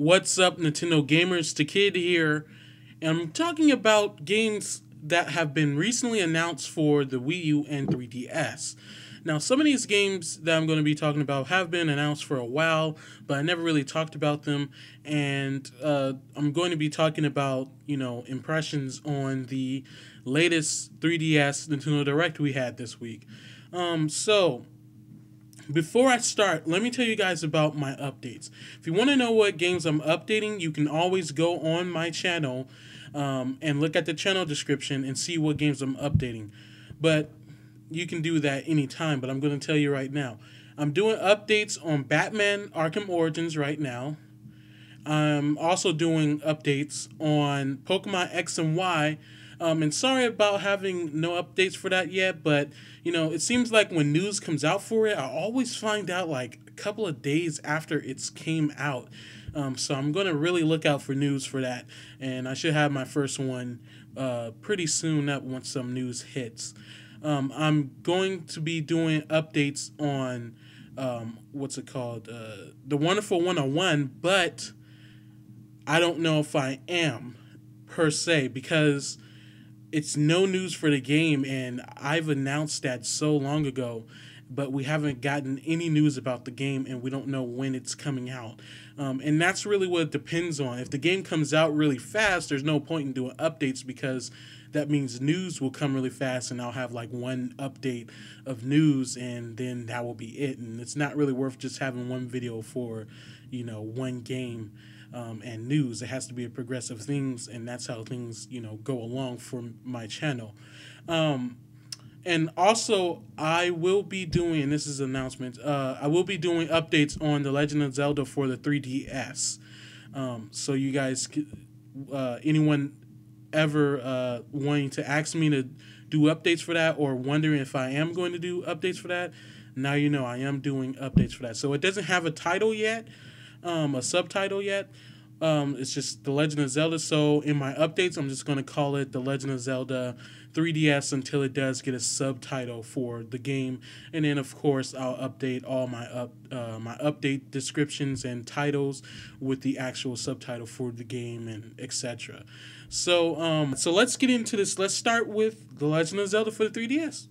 What's up, Nintendo gamers? The Kid here, and I'm talking about games that have been recently announced for the Wii U and 3DS. Now, some of these games that I'm going to be talking about have been announced for a while, but I never really talked about them, and I'm going to be talking about, impressions on the latest 3DS Nintendo Direct we had this week. Before I start, let me tell you guys about my updates. If you want to know what games I'm updating, you can always go on my channel and look at the channel description and see what games I'm updating. But you can do that anytime, but I'm going to tell you right now. I'm doing updates on Batman Arkham Origins right now. I'm also doing updates on Pokemon X and Y. And sorry about having no updates for that yet, but, it seems like when news comes out for it, I always find out like a couple of days after it's came out. So I'm going to really look out for news for that, and I should have my first one pretty soon up once some news hits. I'm going to be doing updates on, The Wonderful 101, but I don't know if I am, per se, because it's no news for the game, and I've announced that so long ago, but we haven't gotten any news about the game, and we don't know when it's coming out. And that's really what it depends on. If the game comes out really fast, there's no point in doing updates, because that means news will come really fast, and I'll have like one update of news, and then that will be it. And it's not really worth just having one video for, one game. And news. It has to be a progressive things, and that's how things, go along for my channel. And also, I will be doing, and this is an announcement, I will be doing updates on The Legend of Zelda for the 3DS. So you guys, anyone ever wanting to ask me to do updates for that, or wondering if I am going to do updates for that, now you know I am doing updates for that. So it doesn't have a title yet. A subtitle yet. It's just The Legend of Zelda. So in my updates, I'm just going to call it The Legend of Zelda 3DS until it does get a subtitle for the game. And then, of course, I'll update all my my update descriptions and titles with the actual subtitle for the game, and etc. So let's get into this. Let's start with The Legend of Zelda for the 3DS.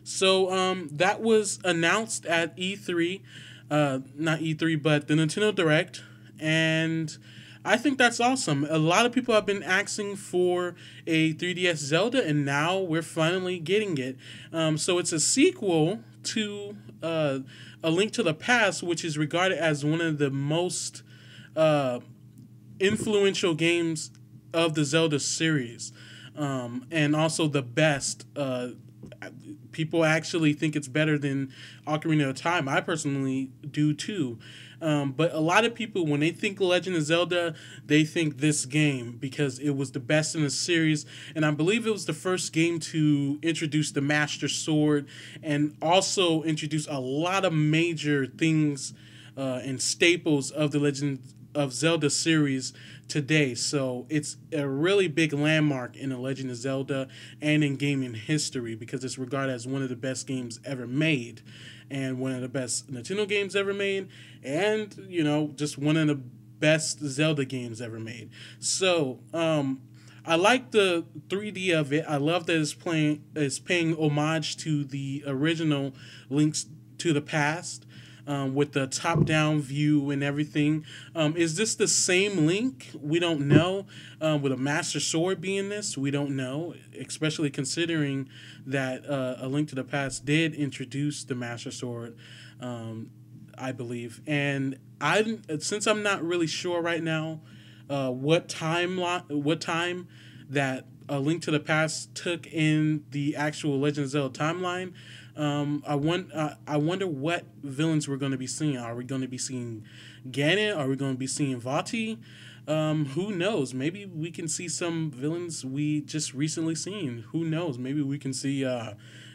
So that was announced at E3. Not E3, but the Nintendo Direct, and I think that's awesome. A lot of people have been asking for a 3DS Zelda, and now we're finally getting it. So it's a sequel to A Link to the Past, which is regarded as one of the most influential games of the Zelda series, and also the best. People actually think it's better than Ocarina of Time. I personally do too. But a lot of people, when they think Legend of Zelda, they think this game, because it was the best in the series. And I believe it was the first game to introduce the Master Sword, and also introduce a lot of major things and staples of the Legend of Zelda series today. So it's a really big landmark in The Legend of Zelda and in gaming history, because it's regarded as one of the best games ever made, and one of the best Nintendo games ever made, and just one of the best Zelda games ever made. So I like the 3D of it. I love that it's paying homage to the original Links to the Past. With the top-down view and everything. Is this the same Link? We don't know. With a Master Sword being this, we don't know, especially considering that A Link to the Past did introduce the Master Sword, I believe. And since I'm not really sure right now what time that A Link to the Past took in the actual Legend of Zelda timeline, I wonder what villains we're going to be seeing. Are we going to be seeing Ganon? Are we going to be seeing Vati? Who knows? Maybe we can see some villains we just recently seen. Who knows? Maybe we can see,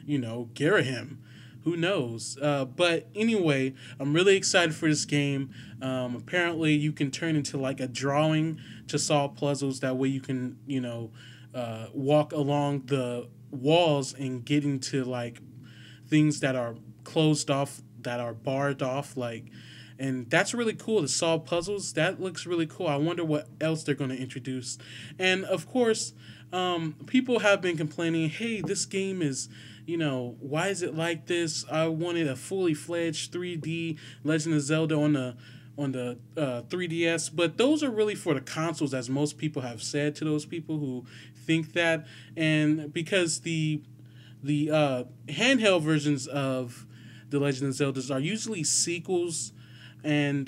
Garahim. Who knows? But anyway, I'm really excited for this game. Apparently, you can turn into like a drawing to solve puzzles. That way you can, walk along the walls and get into like things that are closed off, that are barred off, like and that's really cool to solve puzzles. That looks really cool. I wonder what else they're going to introduce. And of course, people have been complaining, hey, this game is, why is it like this? I wanted a fully fledged 3D Legend of Zelda on the 3DS, but those are really for the consoles, as most people have said to those people who think that. And because the handheld versions of the Legend of Zeldas are usually sequels, and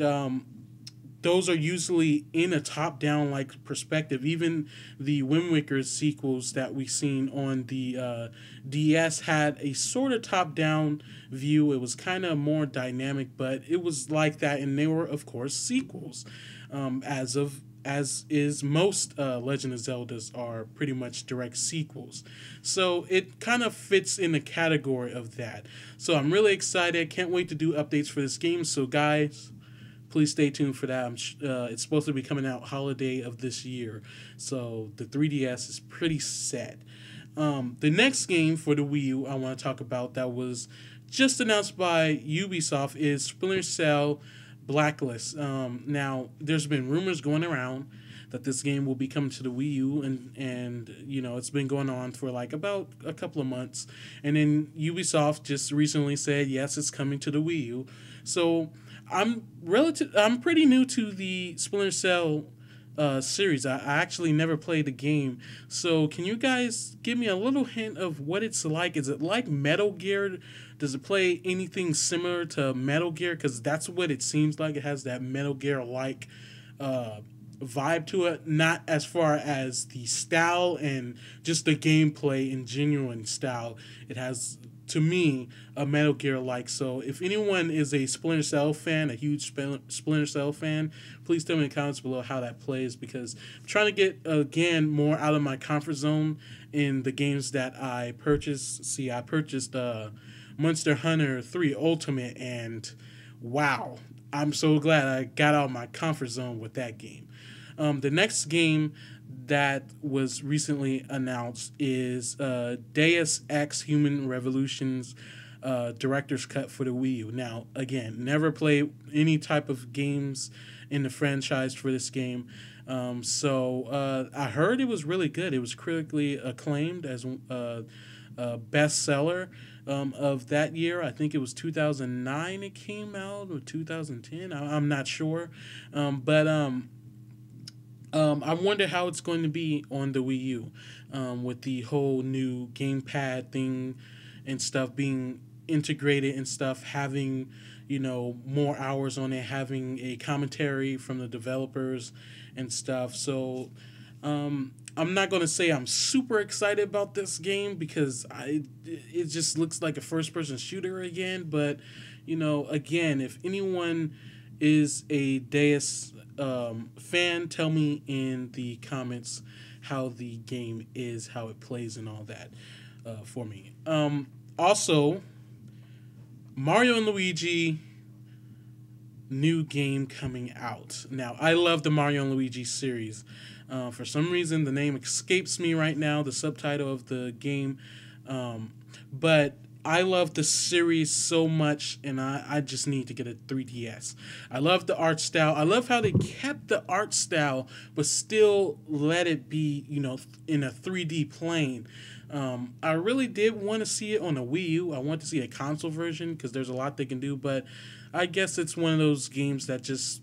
those are usually in a top-down like perspective. Even the Wind Waker sequels that we've seen on the DS had a sort of top-down view. It was kind of more dynamic, but it was like that, and they were, of course, sequels. As is most Legend of Zeldas are pretty much direct sequels. So it kind of fits in the category of that. So I'm really excited. Can't wait to do updates for this game. So guys, please stay tuned for that. It's supposed to be coming out holiday of this year. So the 3DS is pretty set. The next game for the Wii U I want to talk about that was just announced by Ubisoft is Splinter Cell Blacklist. Now, there's been rumors going around that this game will be coming to the Wii U, and it's been going on for like about a couple of months, and then Ubisoft just recently said yes, it's coming to the Wii U. So I'm pretty new to the Splinter Cell series. I actually never played the game, so can you guys give me a little hint of what it's like? Is it like Metal Gear? Does it play anything similar to Metal Gear? Because that's what it seems like. It has that Metal Gear-like vibe to it. Not as far as the style and just the gameplay in genuine style. It has, to me, a Metal Gear-like. So if anyone is a Splinter Cell fan, a huge Splinter Cell fan, please tell me in the comments below how that plays, because I'm trying to get, again, more out of my comfort zone in the games that I purchased. See, I purchased Monster Hunter 3 Ultimate, and wow, I'm so glad I got out of my comfort zone with that game. The next game that was recently announced is Deus Ex Human Revolution's director's cut for the Wii U. Now, again, never played any type of games in the franchise for this game. So I heard it was really good. It was critically acclaimed as a bestseller of that year. I think it was 2009 it came out, or 2010. I'm not sure. But I wonder how it's going to be on the Wii U with the whole new gamepad thing and stuff being integrated and stuff, having more hours on it, having a commentary from the developers and stuff. So I'm not going to say I'm super excited about this game, because it just looks like a first-person shooter again. But, again, if anyone is a Deus fan, tell me in the comments how the game is, how it plays, and all that for me. Also, Mario and Luigi new game coming out. Now, I love the Mario and Luigi series. For some reason, the name escapes me right now, the subtitle of the game. But I love the series so much, and I just need to get a 3DS. I love the art style. I love how they kept the art style, but still let it be, in a 3D plane. I really did want to see it on a Wii U. I want to see a console version, because there's a lot they can do, but I guess it's one of those games that just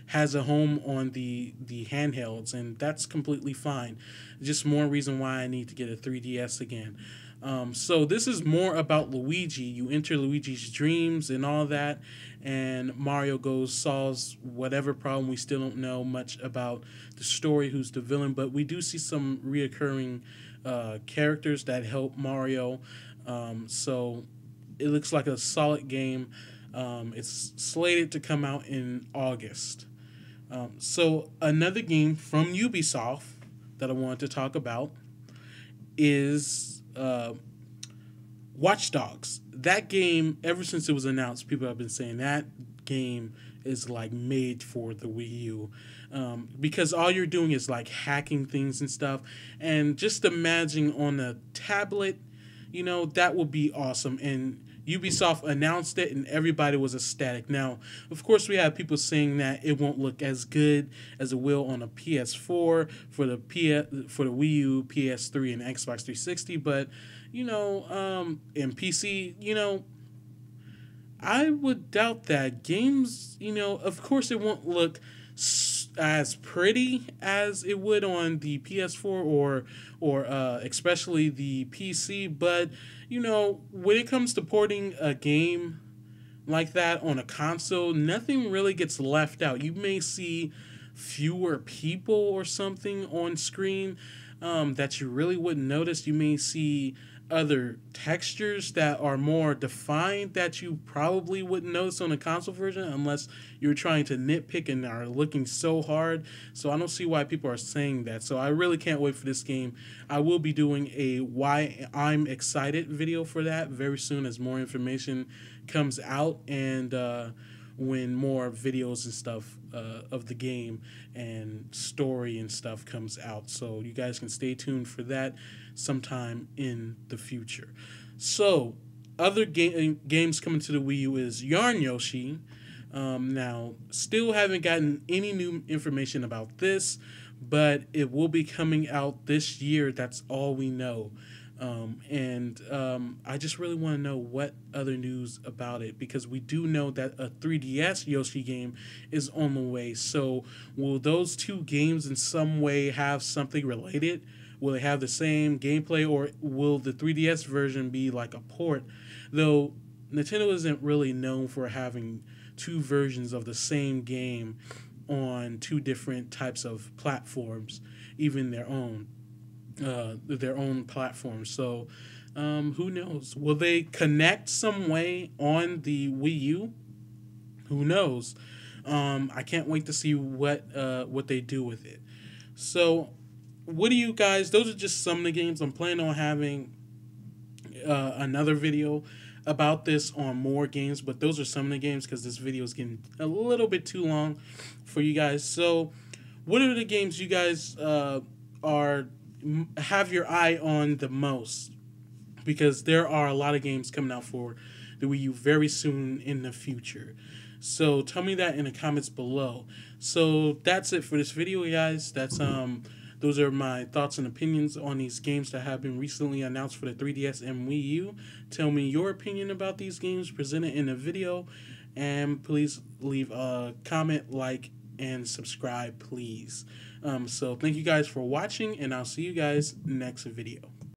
has a home on the handhelds, and that's completely fine. Just more reason why I need to get a 3DS again. So this is more about Luigi. You enter Luigi's dreams and all that, and Mario solves whatever problem. We still don't know much about the story, who's the villain, but we do see some reoccurring characters that help Mario. So it looks like a solid game. It's slated to come out in August. So another game from Ubisoft that I wanted to talk about is Watch Dogs. That game, ever since it was announced, people have been saying that game is like made for the Wii U, because all you're doing is like hacking things and stuff. And just imagine on a tablet, that would be awesome. And Ubisoft announced it and everybody was ecstatic. Now, of course, we have people saying that it won't look as good as it will on a PS4 for the Wii U, PS3, and Xbox 360. But in PC, I would doubt that. Games, of course, it won't look as pretty as it would on the PS4 or especially the PC, but when it comes to porting a game like that on a console, nothing really gets left out. You may see fewer people or something on screen that you really wouldn't notice. You may see other textures that are more defined that you probably wouldn't notice on a console version unless you're trying to nitpick and are looking so hard. So I don't see why people are saying that. So I really can't wait for this game. I will be doing a why I'm excited video for that very soon as more information comes out and when more videos and stuff of the game and story and stuff comes out. So you guys can stay tuned for that sometime in the future. So other games coming to the Wii U is Yarn Yoshi. Now, still haven't gotten any new information about this, but it will be coming out this year. That's all we know. I just really want to know what other news about it, because we do know that a 3DS Yoshi game is on the way. So will those two games in some way have something related? Will they have the same gameplay, or will the 3DS version be like a port? Though Nintendo isn't really known for having two versions of the same game on two different types of platforms, even their own platforms. So who knows? Will they connect some way on the Wii U? Who knows? I can't wait to see what they do with it. So what do you guys, those are just some of the games. I'm planning on having another video about this on more games, but those are some of the games because this video is getting a little bit too long for you guys. So what are the games you guys have your eye on the most? Because there are a lot of games coming out for the Wii U very soon in the future. So tell me that in the comments below. So that's it for this video, guys. That's those are my thoughts and opinions on these games that have been recently announced for the 3DS and Wii U. Tell me your opinion about these games presented in the video, and please leave a comment, like, and subscribe, please. So thank you guys for watching, and I'll see you guys next video.